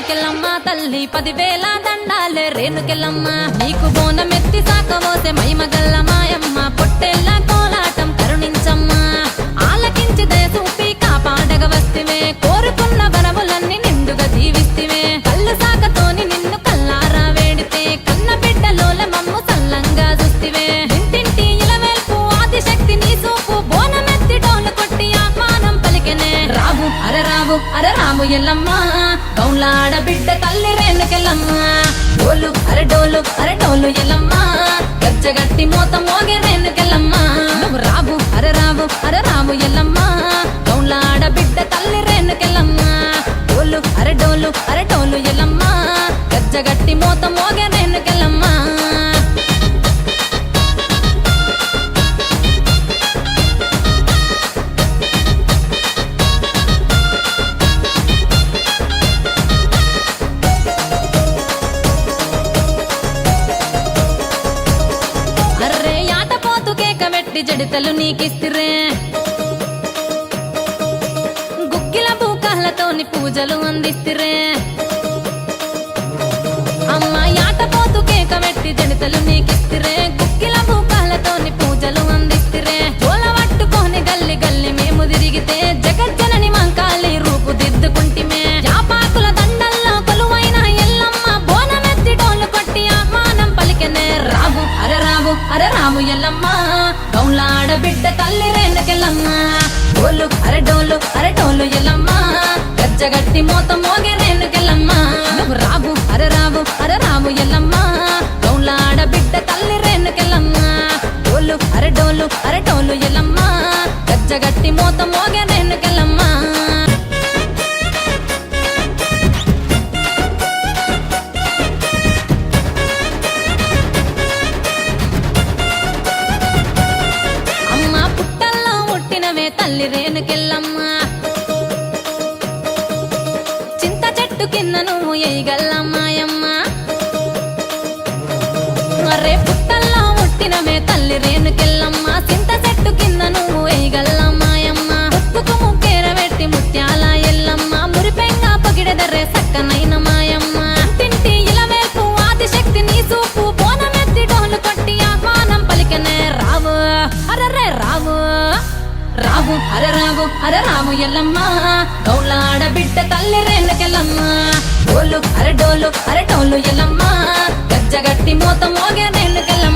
రేణుకెళ్ళమ్మ తల్లి 10,000 దండాలే రేణుకెళ్ళమ్మ నీకు బోనమెత్తి సాకవోసే మైమగల్ల మాయమ్మ పొట్టెల్ల కోలాటం కరుణించమ్మ ఆలకించి దయచూపి కాపాడగ వస్తివే కోరుకున్న వరములన్నీ నిండుగా దీవిస్తివే కళ్ళు సాకతోని నిన్ను కల్లారా వేడితే కన్న బిడ్డలోల మమ్ము సల్లంగా చూస్తివే ఇంటింటి ఇలవేల్పు ఆదిశక్తి నీ సూపు బోనమెత్తి డోలు కొట్టి ఆహ్వానం పలికెనే రావు అర రాము ఎల్లమ్మ గౌలాడ బిడ్డ తల్లి రేణుకెళ్ళమ్మ డోలు అర డోలు ఎల్లమ్మ గజ్జగట్టి మోత మోగే రేణుకెళ్ళమ్మ నువ్వు అర రాము ఎల్లమ్మ గౌలాడ బిడ్డ తల్లి రేణుకెళ్ళమ్మ డోలు అర డోలు ఎల్లమ్మ గజ్జగట్టి మోత మోగే రేణుకెళ్ళమ్మ జడితలు నీకిస్తిరే గుగ్గిల బూకాలతోని పూజలు అందిస్తిరే అమ్మ యాటపోతు కేక పెట్టి జడితలు నీకిస్తిరే గుగ్గిల బూకాలతోని పూజలు అందిస్తిరే జోల పట్టుకొని గల్లి గల్లి మేము తిరిగితే జగజ్జనని మంకాలి రూపు దిద్దుకుంటిమే యాపాకుల దండల్లో కొలువైన ఎల్లమ్మ బోనమెత్తి డోలు కొట్టి ఆహ్వానం పలికెనే అర రాము ఎల్లమ్మ గౌలాడ బిడ్డ తల్లి రేణుకెళ్ళమ్మ డోలు అర డోలు ఎల్లమ్మ గజ్జగట్టి మోత మోగే రేణుకెళ్ళమ్మ నువ్వు అర రాము ఎల్లమ్మ గౌలాడ బిడ్డ తల్లి రేణుకెళ్ళమ్మ డోలు అర డోలు ఎల్లమ్మ గజ్జగట్టి మోత మోగే రేణుకెళ్ళమ్మ తల్లి రేణుకెళ్ళమ్మ చింత చెట్టు కింద నువ్వు ఎయ్యగల్లమ్మాయమ్మ మరే పుట్టల్లో ముట్టినమే తల్లి రేణుకెళ్ళమ్మ చింత చెట్టు కింద నువ్వు ఎయ్యగల్లమ్మాయమ్మ ఉప్పుకు ముక్కేర పెట్టి ముత్యాల ఎల్లమ్మ మురిపెంగా పొగిడెదర్రే సక్కనైన మాయమ్మ తింటి ఇలవేల్పు ఆదిశక్తి నీ చూపు బోనమెత్తి డోలు కొట్టి ఆహ్వానం పలికనే రావు అర రాము ఎల్లమ్మ గౌలాడ బిడ్డ తల్లి రేణుకెళ్ళమ్మ డోలు అర డోలు ఎల్లమ్మ గజ్జగట్టి మోత మోగే రేణుకెళ్ళమ్మ